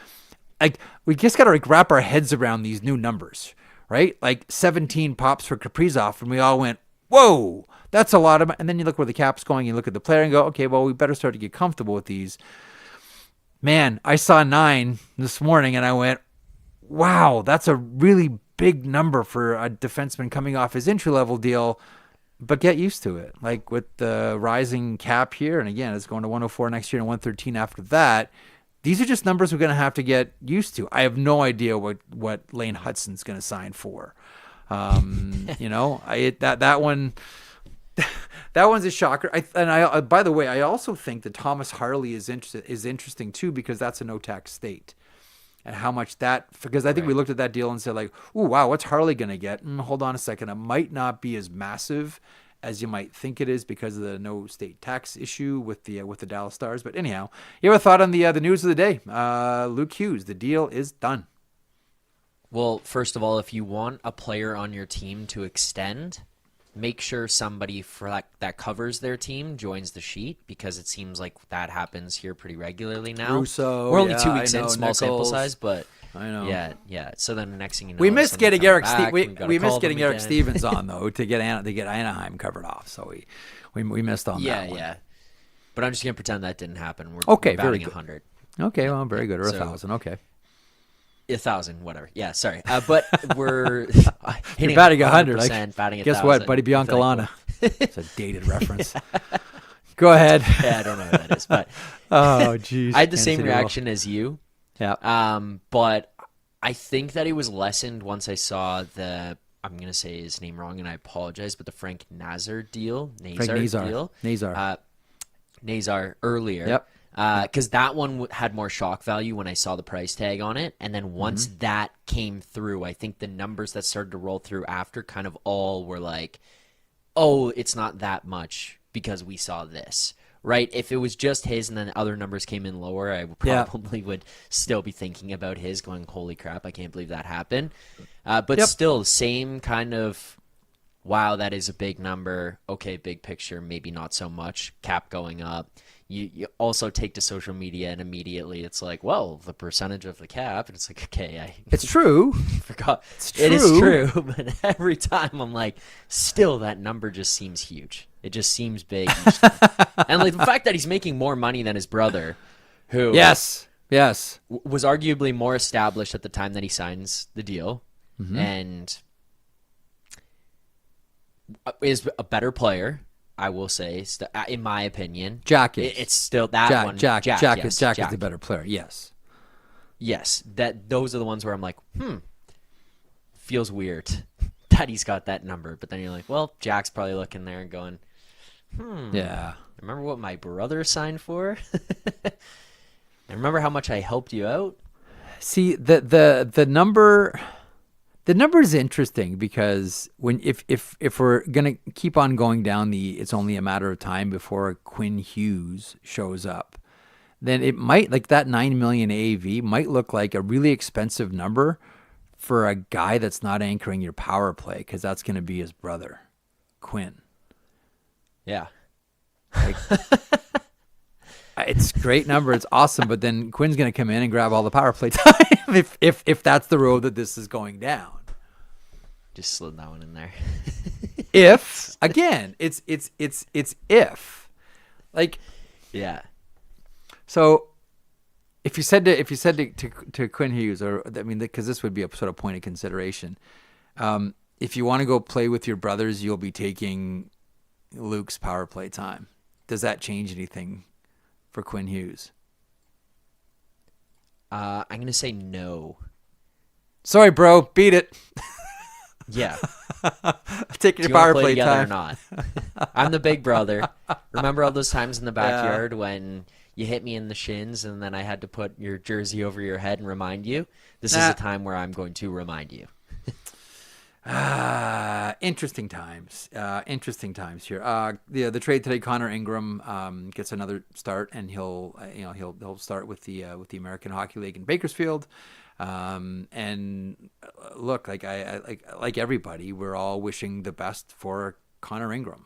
we just got to wrap our heads around these new numbers, right? Like 17 pops for Kaprizov, and we all went, whoa, that's a lot of money. And then you look where the cap's going, you look at the player and go, okay, well, we better start to get comfortable with these. Man, I saw 9 this morning, and I went, wow, that's a really big number for a defenseman coming off his entry-level deal, but get used to it. Like with the rising cap here, and again, it's going to 104 next year and 113 after that. These are just numbers we're going to have to get used to. I have no idea what Lane Hudson's going to sign for. That one's a shocker. By the way, I also think that Thomas Harley is interesting too, because that's a no-tax state. And how much because I think we looked at that deal and said like, ooh, wow, what's Harley going to get? Hold on a second. It might not be as massive as you might think it is because of the no state tax issue with the Dallas Stars. But anyhow, you have a thought on the news of the day? Luke Hughes, the deal is done. Well, first of all, if you want a player on your team to extend, make sure somebody that covers their team joins the sheet, because it seems like that happens here pretty regularly now. Russo, we're only 2 weeks in, small Nichols, sample size, but I know. Yeah. So then the next thing you know, we missed getting Eric. We missed getting Eric again. Stevens on though to get Anaheim covered off. So we missed on that one. Yeah. But I'm just gonna pretend that didn't happen. We're very batting good. 100. Okay, well, very good. Or 1,000. Okay. 1,000, whatever. Yeah, sorry. But we're You're batting 100. Batting 1,000. Guess what, buddy? Biancalana. It's a dated reference. Go ahead. Yeah, I don't know what that is, but oh, geez. I had the same reaction as you. Yeah. But I think that it was lessened once I saw I'm going to say his name wrong, and I apologize, but the Frank Nazar deal. Nazar earlier. Yep. Because that one had more shock value when I saw the price tag on it. And then once that came through, I think the numbers that started to roll through after kind of all were like, oh, it's not that much because we saw this, right? If it was just his and then other numbers came in lower, I probably would still be thinking about his, going, holy crap, I can't believe that happened. But still, same kind of, wow, that is a big number. Okay, big picture, maybe not so much. Cap going up. You also take to social media, and immediately it's like, well, the percentage of the cap. And it's like, okay, it's true. Forgot. It's true. It is true. But every time I'm like, still, that number just seems huge. It just seems big. And like the fact that he's making more money than his brother, who yes, was arguably more established at the time that he signs the deal. And is a better player, I will say, in my opinion. Jack is. It's still that one. Jack is Jack. the better player. Yes. Yes, those are the ones where I'm like, feels weird that he's got that number. But then you're like, well, Jack's probably looking there and going, Yeah. remember what my brother signed for? And remember how much I helped you out? See, the number is interesting because if we're gonna keep on going down it's only a matter of time before Quinn Hughes shows up, then it might, like, that 9 million AAV might look like a really expensive number for a guy that's not anchoring your power play, because that's going to be his brother, Quinn. Yeah. Like, it's a great number. It's awesome. But then Quinn's going to come in and grab all the power play time if that's the road that this is going down. Just slid that one in there. If, again, it's if. Like, yeah. So if you said to Quinn Hughes, or I mean, because this would be a sort of point of consideration, if you want to go play with your brothers, you'll be taking Luke's power play time. Does that change anything for Quinn Hughes? I'm gonna say no. Sorry, bro, beat it. Yeah. Taking Do your you power wanna play together time or not? I'm the big brother. Remember all those times in the backyard when you hit me in the shins and then I had to put your jersey over your head and remind you? This is a time where I'm going to remind you. Interesting times. Interesting times here. The trade today, Connor Ingram gets another start, and he'll start with the American Hockey League in Bakersfield. And look, like everybody, we're all wishing the best for Connor Ingram.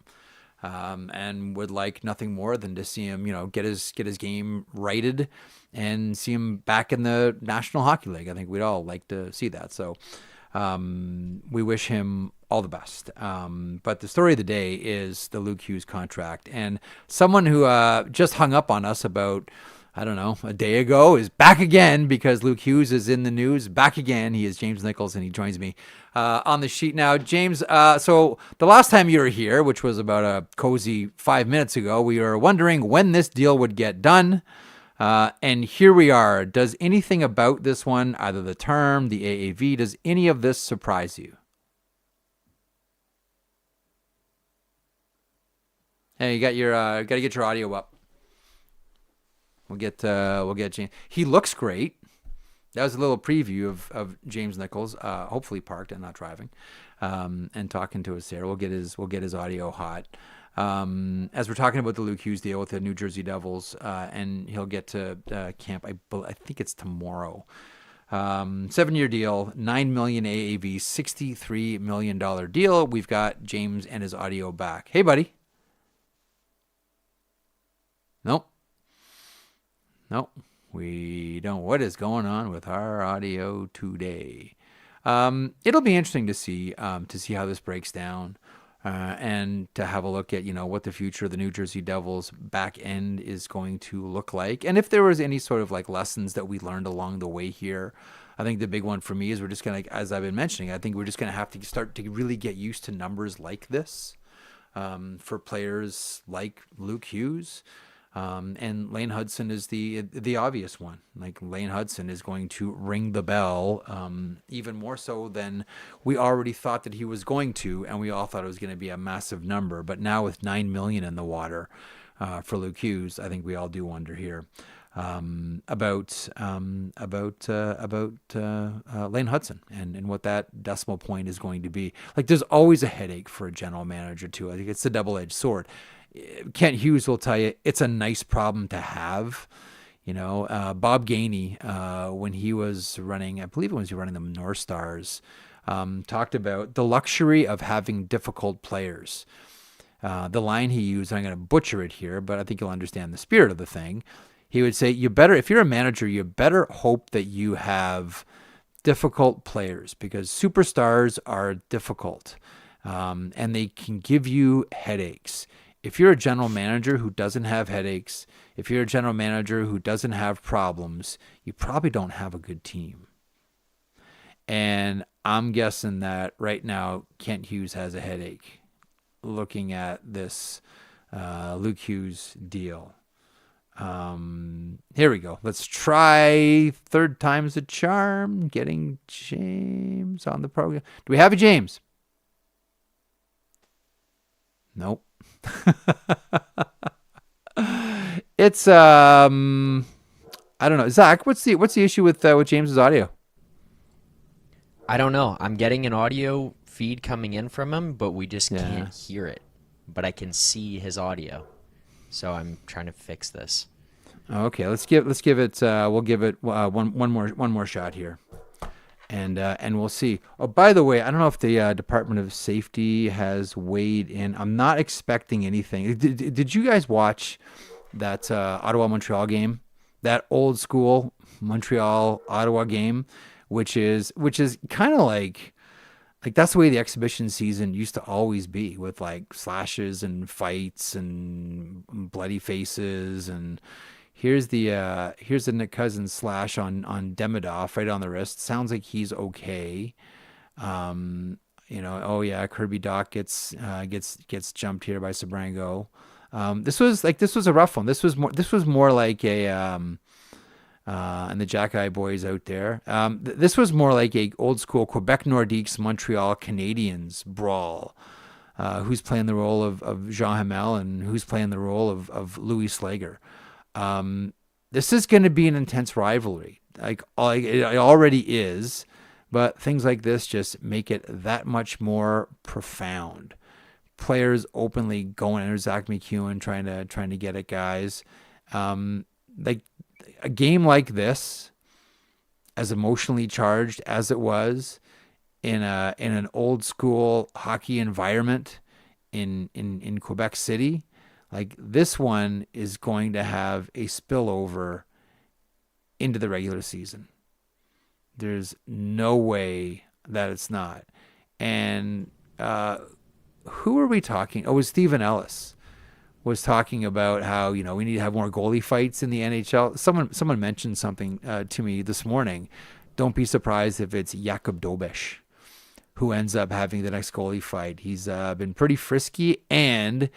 And would like nothing more than to see him, get his game righted and see him back in the National Hockey League. I think we'd all like to see that. So we wish him all the best. But the story of the day is the Luke Hughes contract. And someone who just hung up on us about, I don't know, a day ago is back again because Luke Hughes is in the news. Back again. He is James Nichols, and he joins me on the sheet now. James, so the last time you were here, which was about a cozy 5 minutes ago, we were wondering when this deal would get done. And here we are. Does anything about this one, either the term, the AAV, does any of this surprise you? Hey, you got to get your audio up. We'll get James. He looks great. That was a little preview of James Nichols, hopefully parked and not driving, and talking to us there. We'll get his audio hot. As we're talking about the Luke Hughes deal with the New Jersey Devils, and he'll get to camp. I think it's tomorrow. 7-year deal, $9 million AAV, $63 million deal. We've got James and his audio back. Hey, buddy. Nope. We don't. What is going on with our audio today? It'll be interesting to see how this breaks down, and to have a look at what the future of the New Jersey Devils back end is going to look like, and if there was any sort of like lessons that we learned along the way here. I think the big one for me is we're just gonna, as I've been mentioning, I think we're just gonna have to start to really get used to numbers like this for players like Luke Hughes. And Lane Hudson is the obvious one. Like, Lane Hudson is going to ring the bell, even more so than we already thought that he was going to, and we all thought it was going to be a massive number. But now with $9 million in the water for Luke Hughes, I think we all do wonder here about Lane Hudson and what that decimal point is going to be. Like, there's always a headache for a general manager too. I think it's a double-edged sword. Kent Hughes will tell you it's a nice problem to have. Bob Gainey, when he was running, I believe it was running the North Stars, talked about the luxury of having difficult players. The line he used, I'm going to butcher it here, but I think you'll understand the spirit of the thing. He would say, if you're a manager, you better hope that you have difficult players, because superstars are difficult, and they can give you headaches. If you're a general manager who doesn't have headaches, if you're a general manager who doesn't have problems, you probably don't have a good team. And I'm guessing that right now Kent Hughes has a headache. looking at this Luke Hughes deal. Here we go. Let's try third time's a charm. Getting James on the program. Do we have a James? Nope. It's I don't know. Zach, what's the issue with James's audio? I don't know. I'm getting an audio feed coming in from him, but we just can't hear it. But I can see his audio, so I'm trying to fix this. Okay, let's give it. We'll give it one more shot here, and we'll see. Oh, by the way, I don't know if the Department of Safety has weighed in. I'm not expecting anything. Did you guys watch that Ottawa Montreal game? That old school Montreal Ottawa game, which is kind of like that's the way the exhibition season used to always be, with like slashes and fights and bloody faces. And here's the Nick Cousins slash on Demidov right on the wrist. Sounds like he's okay. Oh yeah, Kirby Doc gets jumped here by Sabrango. This was a rough one. This was more like a and the Jack-Eye boys out there. This was more like a old school Quebec Nordiques Montreal Canadiens brawl. Who's playing the role of Jean Hamel and who's playing the role of Louis Slager. This is going to be an intense rivalry. It already is, but things like this just make it that much more profound. Players openly going under Zach McEwen, trying to get at guys. A game like this, as emotionally charged as it was, in an old school hockey environment in Quebec City, like this one is going to have a spillover into the regular season. There's no way that it's not. And who are we talking? Oh, it was Stephen Ellis was talking about how, we need to have more goalie fights in the NHL. Someone mentioned something to me this morning. Don't be surprised if it's Jakub Dobeš who ends up having the next goalie fight. He's been pretty frisky, and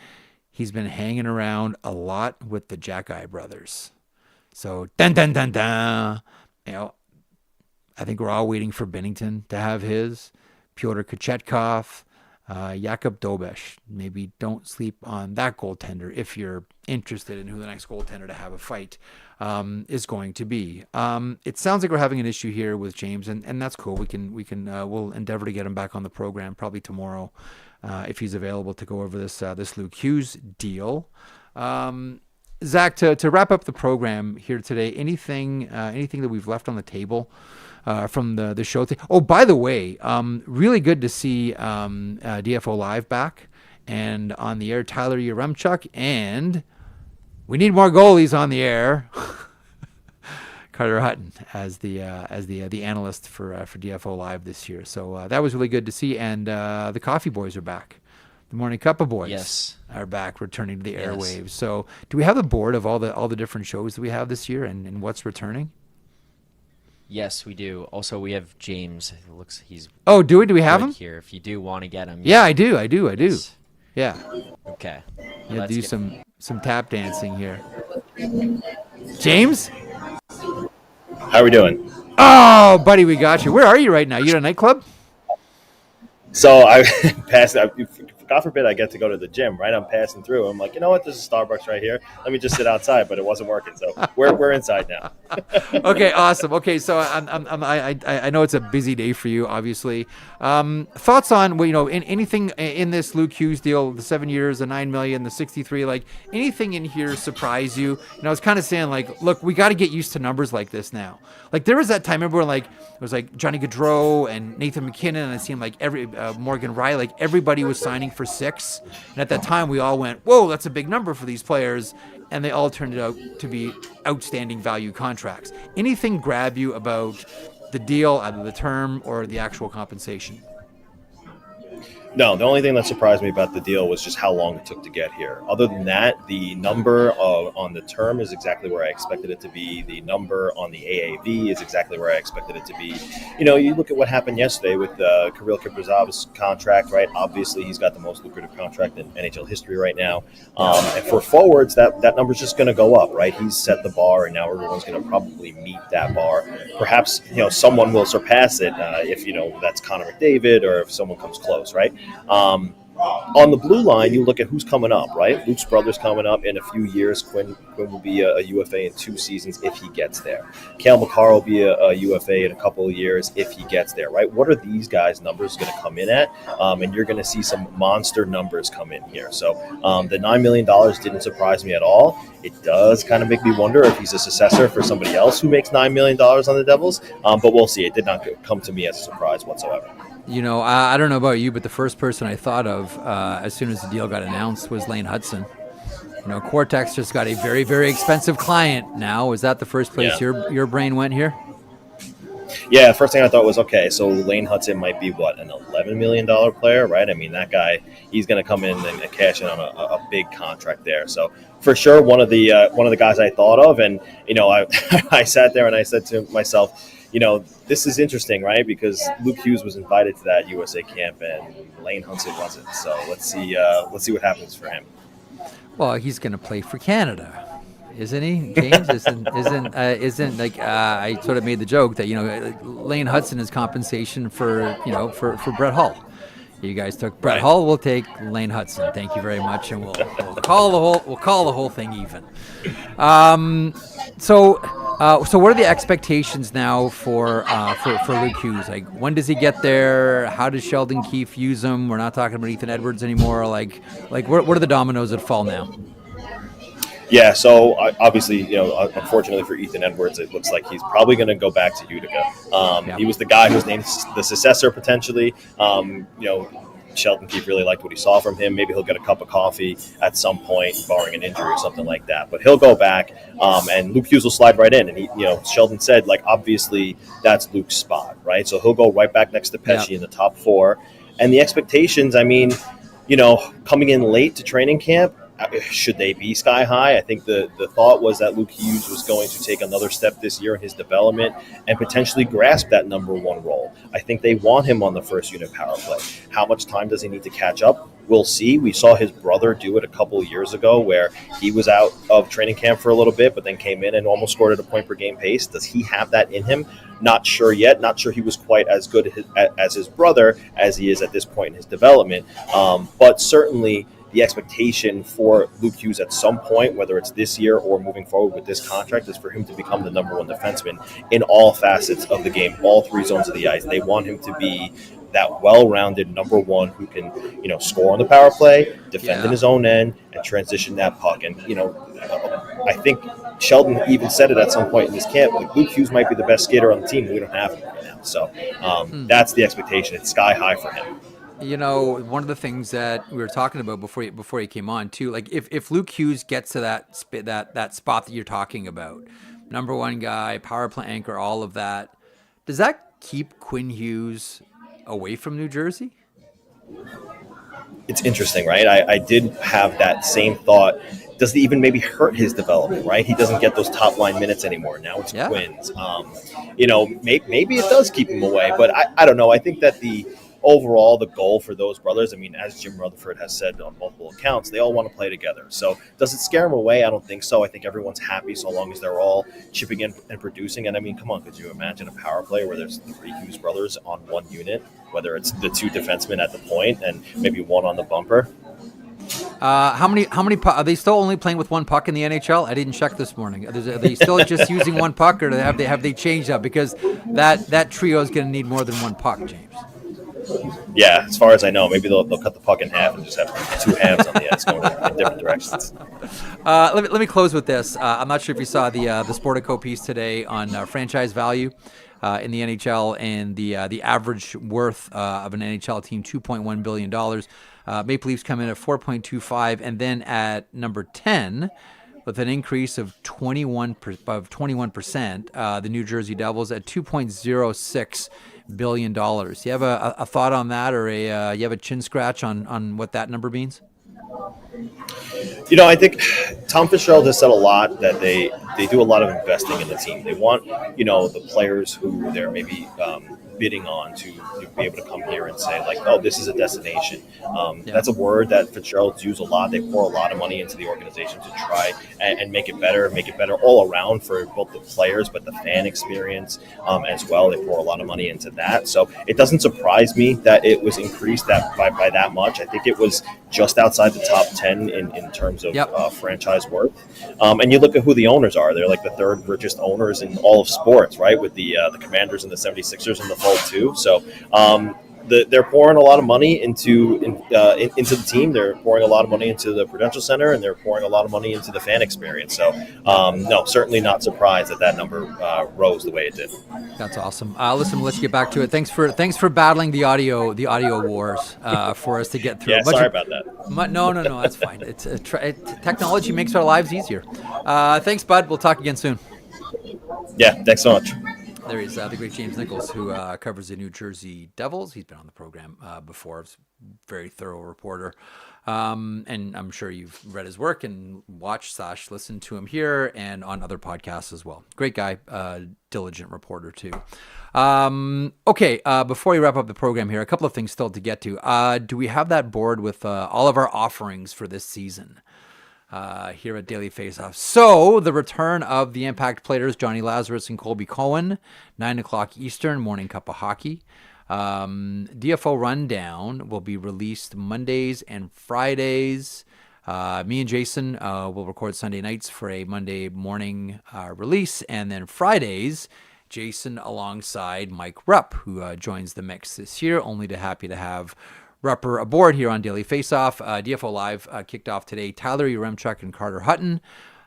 he's been hanging around a lot with the Jack-Eye brothers. So, dun dun dun dun. I think we're all waiting for Binnington to have his. Pyotr Kochetkov. Jakub Dobeš. Maybe don't sleep on that goaltender if you're interested in who the next goaltender to have a fight is going to be. It sounds like we're having an issue here with James, and that's cool. We'll endeavor to get him back on the program probably tomorrow if he's available to go over this Luke Hughes deal. Zach, to wrap up the program here today, anything that we've left on the table from the show. Oh, by the way, really good to see DFO Live back and on the air, Tyler Yaremchuk, and we need more goalies on the air. Carter Hutton as the analyst for DFO Live this year. So that was really good to see, and the Coffee Boys are back. The Morning Cuppa Boys are back, returning to the airwaves. So, do we have a board of all the different shows that we have this year and what's returning? Yes, we do. Also, we have James. It looks he's. Oh, do we? Do we have him here? If you do want to get him. Yeah, I do. Yes. Yeah. Okay. Yeah, do some tap dancing here. James? How are we doing? Oh, buddy, we got you. Where are you right now? You at a nightclub? So I passed. God forbid I get to go to the gym, right? I'm passing through. I'm like, you know what? There's a Starbucks right here. Let me just sit outside, but it wasn't working. So we're inside now. Okay, awesome. Okay, so I know it's a busy day for you, obviously. Thoughts on anything in this Luke Hughes deal, the 7 years, the $9 million, the 63, like anything in here surprise you? I was kind of saying like, look, we got to get used to numbers like this now. Like there was that time, remember when it was like Johnny Gaudreau and Nathan McKinnon, and it seemed like Morgan Riley, like everybody was signing for 6, and at that time we all went, whoa, that's a big number for these players, and they all turned out to be outstanding value contracts. Anything grab you about the deal, either the term or the actual compensation? No, the only thing that surprised me about the deal was just how long it took to get here. Other than that, the number on the term is exactly where I expected it to be. The number on the AAV is exactly where I expected it to be. You look at what happened yesterday with Kirill Kaprizov's contract, right? Obviously, he's got the most lucrative contract in NHL history right now. And for forwards, that number's just going to go up, right? He's set the bar, and now everyone's going to probably meet that bar. Perhaps, someone will surpass it if, that's Connor McDavid or if someone comes close, right? On the blue line, you look at who's coming up, right? Luke's brother's coming up in a few years. Quinn will be a UFA in 2 seasons if he gets there. Cale Makar will be a UFA in a couple of years if he gets there, right? What are these guys' numbers going to come in at? And you're going to see some monster numbers come in here. So the $9 million didn't surprise me at all. It does kind of make me wonder if he's a successor for somebody else who makes $9 million on the Devils, but we'll see. It did not come to me as a surprise whatsoever. I don't know about you, but the first person I thought of as soon as the deal got announced was Lane Hudson. Quartex just got a very, very expensive client now. Was that the first place your brain went here? Yeah, first thing I thought was, okay, so Lane Hudson might be, an $11 million player, right? I mean, that guy, he's going to come in and cash in on a big contract there. So for sure, one of the guys I thought of, and, I sat there and I said to myself, this is interesting, right? Because Luke Hughes was invited to that USA camp and Lane Hudson wasn't. So let's see what happens for him. Well, he's going to play for Canada, isn't he? James isn't like I sort of made the joke that Lane Hudson is compensation for Brett Hull. You guys took Brett Hull. We'll take Lane Hudson. Thank you very much, and we'll call the whole thing even. So what are the expectations now for Luke Hughes? Like, when does he get there? How does Sheldon Keefe use him? We're not talking about Ethan Edwards anymore. Like what are the dominoes that fall now? Yeah, so obviously, unfortunately for Ethan Edwards, it looks like he's probably going to go back to Utica. He was the guy who was named the successor potentially. Sheldon Keefe really liked what he saw from him. Maybe he'll get a cup of coffee at some point, barring an injury or something like that. But he'll go back, and Luke Hughes will slide right in. And Sheldon said, obviously that's Luke's spot, right? So he'll go right back next to Pesci in the top 4. And the expectations, coming in late to training camp, should they be sky high? I think the thought was that Luke Hughes was going to take another step this year in his development and potentially grasp that number 1 role. I think they want him on the first unit power play. How much time does he need to catch up? We'll see. We saw his brother do it a couple of years ago where he was out of training camp for a little bit, but then came in and almost scored at a point per game pace. Does he have that in him? Not sure yet. Not sure he was quite as good as his brother as he is at this point in his development. But certainly the expectation for Luke Hughes at some point, whether it's this year or moving forward with this contract, is for him to become the number 1 defenseman in all facets of the game, all 3 zones of the ice. They want him to be that well-rounded number 1 who can, score on the power play, defend in his own end, and transition that puck. And, I think Sheldon even said it at some point in this camp, Luke Hughes might be the best skater on the team. We don't have him right now. So that's the expectation. It's sky high for him. One of the things that we were talking about before he came on too, like if Luke Hughes gets to that spot that you're talking about, number 1 guy, power play anchor, all of that, does that keep Quinn Hughes away from New Jersey? It's interesting, right? I did have that same thought. Does it even maybe hurt his development, right? He doesn't get those top line minutes anymore. Now it's Quinn's. Maybe it does keep him away, but I don't know. I think that overall, the goal for those brothers, as Jim Rutherford has said on multiple accounts, they all want to play together. So does it scare them away? I don't think so. I think everyone's happy so long as they're all chipping in and producing. And come on, could you imagine a power play where there's 3 Hughes brothers on 1 unit, whether it's the 2 defensemen at the point and maybe 1 on the bumper? How many are they still only playing with 1 puck in the NHL? I didn't check this morning. Are they still just using 1 puck, or have they changed up? Because that trio is going to need more than 1 puck, James. Yeah, as far as I know, maybe they'll cut the puck in half and just have 2 halves on the ice going in different directions. Let me close with this. I'm not sure if you saw the Sportico piece today on franchise value in the NHL and the average worth of an NHL team, $2.1 billion. Maple Leafs come in at 4.25, and then at number 10, with an increase of 21%, the New Jersey Devils at $2.06 billion. Do you have a thought on that, or you have a chin scratch on what that number means? I think Tom Fitzgerald has said a lot that they do a lot of investing in the team. They want, the players who they're maybe bidding on to be able to come here and say, like, oh, this is a destination. That's a word that Fitzgerald's use a lot. They pour a lot of money into the organization to try and make it better all around for both the players, but the fan experience as well. They pour a lot of money into that. So it doesn't surprise me that it was increased by that much. I think it was just outside the top 10 in terms of franchise worth. And you look at who the owners are. They're like the third richest owners in all of sports, right? With the Commanders and the 76ers in the fold too. So they're pouring a lot of money into the team. They're pouring a lot of money into the Prudential Center, and they're pouring a lot of money into the fan experience. So no, certainly not surprised that number rose the way it did. That's awesome. Listen, let's get back to it. Thanks for battling the audio wars for us to get through. Yeah, sorry about that. No, that's fine. Technology makes our lives easier. Thanks, bud. We'll talk again soon. Yeah, thanks so much. There is the great James Nichols, who covers the New Jersey Devils. He's been on the program before. He's a very thorough reporter. And I'm sure you've read his work and watched/listened to him here and on other podcasts as well. Great guy, diligent reporter too. Okay, before we wrap up the program here, a couple of things still to get to. Do we have that board with all of our offerings for this season? Here at Daily Faceoff. So the return of the Impact players, Johnny Lazarus and Colby Cohen, 9 o'clock Eastern, morning cup of hockey. DFO Rundown will be released Mondays and Fridays. Me and Jason will record Sunday nights for a Monday morning release. And then Fridays, Jason alongside Mike Rupp, who joins the mix this year, only happy to have Rupper aboard here on Daily Faceoff. DFO Live kicked off today. Tyler Yaremchuk and Carter Hutton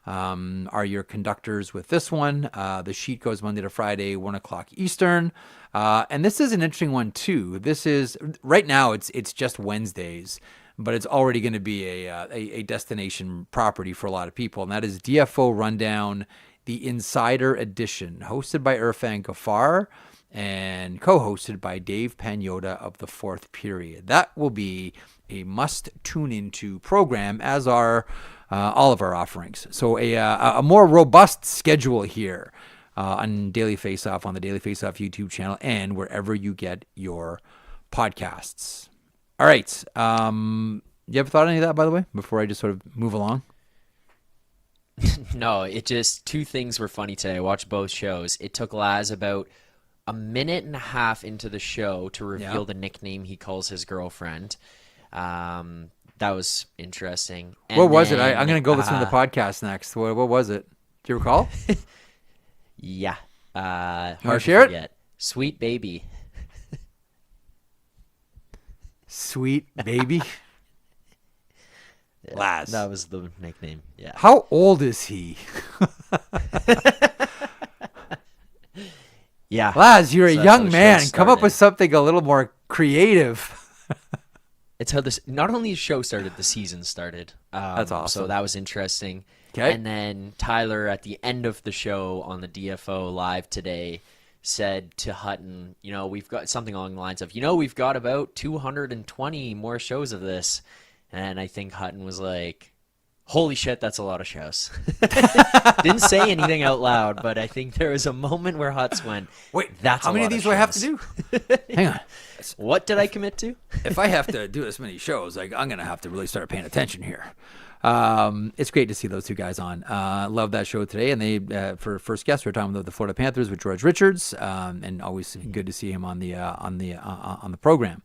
are your conductors with this one. The sheet goes Monday to Friday, 1 o'clock Eastern. And this is an interesting one, too. This is, right now, it's just Wednesdays, but it's already going to be a destination property for a lot of people, and that is DFO Rundown, the Insider Edition, hosted by Irfan Ghaffar and co-hosted by Dave Pagnotta of the Fourth Period. That will be a must tune into program, as are all of our offerings. So a more robust schedule here on Daily Faceoff, on the Daily Faceoff YouTube channel, and wherever you get your podcasts. All right. You ever thought of any of that, by the way, before I just sort of move along? No, two things were funny today. I watched both shows. It took Laz about a minute and a half into the show to reveal the nickname he calls his girlfriend. That was interesting. And what was it? I'm going to go listen to the podcast next. What was it? Do you recall? Yeah. Want to share it? Sweet Baby. Sweet Baby? Laz. That was the nickname. Yeah. How old is he? Yeah. Laz, you're a young man. Come up with something a little more creative. It's how not only the show started, the season started. That's awesome. So that was interesting. Okay. And then Tyler, at the end of the show on the DFO Live today, said to Hutton, we've got something along the lines of, we've got about 220 more shows of this. And I think Hutton was like, holy shit, that's a lot of shows. Didn't say anything out loud, but I think there was a moment where Hutz went, wait, that's how many of these do I have to do? Hang on. What did I commit to? If I have to do this many shows, I'm going to have to really start paying attention here. It's great to see those two guys on. Love that show today. And they, for first guest, we're talking about the Florida Panthers with George Richards, and always good to see him on the program.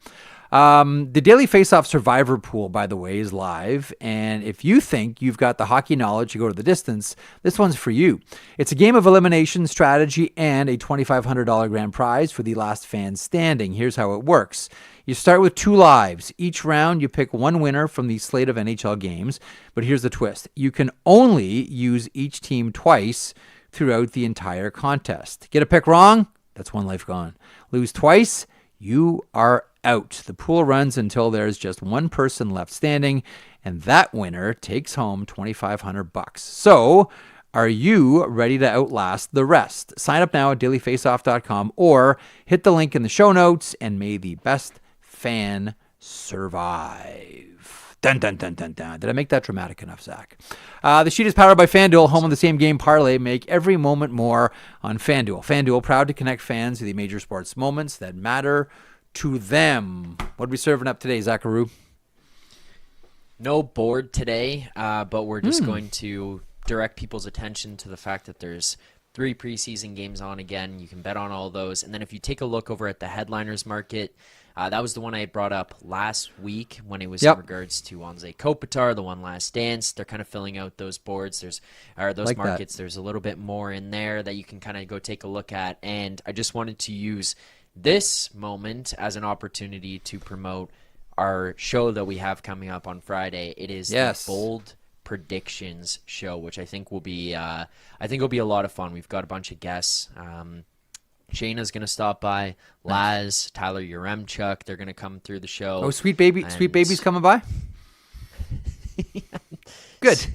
The Daily Faceoff Survivor Pool, by the way, is live. And if you think you've got the hockey knowledge to go to the distance, this one's for you. It's a game of elimination strategy and a $2,500 grand prize for the last fan standing. Here's how it works. You start with 2 lives. Each round, you pick one winner from the slate of NHL games. But here's the twist. You can only use each team twice throughout the entire contest. Get a pick wrong? That's 1 life gone. Lose twice? You are out. The pool runs until there's just 1 person left standing, and that winner takes home $2,500. So, Are you ready to outlast the rest? Sign up now at dailyfaceoff.com or hit the link in the show notes, and may the best fan survive. Dun, dun, dun, dun, dun. Did I make that dramatic enough, Zach? The sheet is powered by FanDuel, home of the same game parlay. Make every moment more on FanDuel. FanDuel, proud to connect fans to the major sports moments that matter to them. What are we serving up today, Zacharoo? No board today, but we're just going to direct people's attention to the fact that there's 3 preseason games on again. You can bet on all those. And then if you take a look over at the headliners market, that was the one I brought up last week when it was in regards to Anze Kopitar, the One Last Dance. They're kind of filling out those boards. Those like markets. There's a little bit more in there that you can kind of go take a look at. And I just wanted to use this moment as an opportunity to promote our show that we have coming up on Friday. It is the Bold Predictions show, which I think will be it'll be a lot of fun. We've got a bunch of guests. Shayna's going to stop by. Laz, Tyler Yaremchuk, they're going to come through the show. Oh, Sweet Baby's coming by? Good.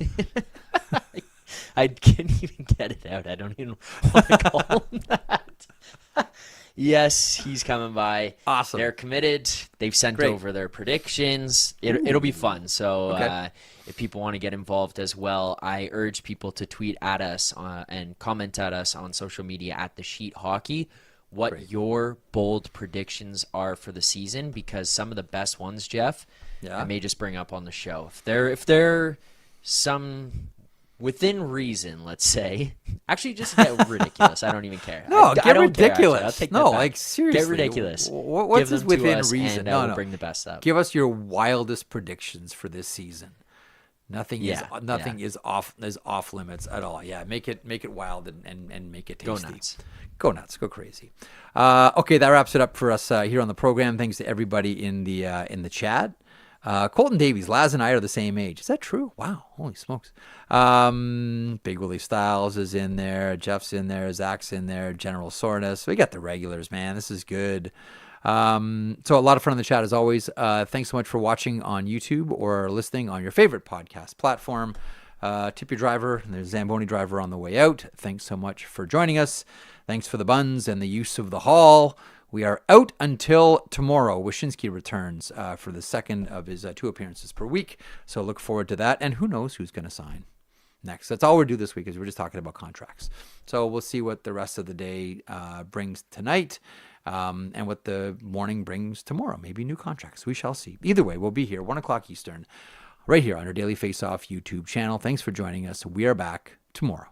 I can't even get it out. I don't even want to call him that. Yes, he's coming by. Awesome. They're committed. They've sent over their predictions. It'll be fun. So if people want to get involved as well, I urge people to tweet at us and comment at us on social media at The Sheet Hockey what your bold predictions are for the season, because some of the best ones, Jeff, I may just bring up on the show. If they're some within reason, let's say. Actually, just get ridiculous. I don't even care. No, get ridiculous. I'll take no, that back. like seriously. Get ridiculous. What's this within reason? And we'll bring the best up. Give us your wildest predictions for this season. Nothing is off limits at all. Yeah, make it wild and make it tasty. Go nuts. Go nuts. Go crazy. Okay, that wraps it up for us here on the program. Thanks to everybody in the chat. Colton Davies, Laz and I are the same age. Is that true? Wow. Holy smokes. Big Willie Styles is in there. Jeff's in there. Zach's in there. General Soreness. We got the regulars, man. This is good. So a lot of fun in the chat as always. Thanks so much for watching on YouTube or listening on your favorite podcast platform. Tip your driver. There's Zamboni driver on the way out. Thanks so much for joining us. Thanks for the buns and the use of the hall. We are out until tomorrow. Wyshynski returns for the second of his 2 appearances per week. So look forward to that. And who knows who's going to sign next. That's all we're doing this week is we're just talking about contracts. So we'll see what the rest of the day brings tonight and what the morning brings tomorrow. Maybe new contracts. We shall see. Either way, we'll be here 1 o'clock Eastern right here on our Daily Faceoff YouTube channel. Thanks for joining us. We are back tomorrow.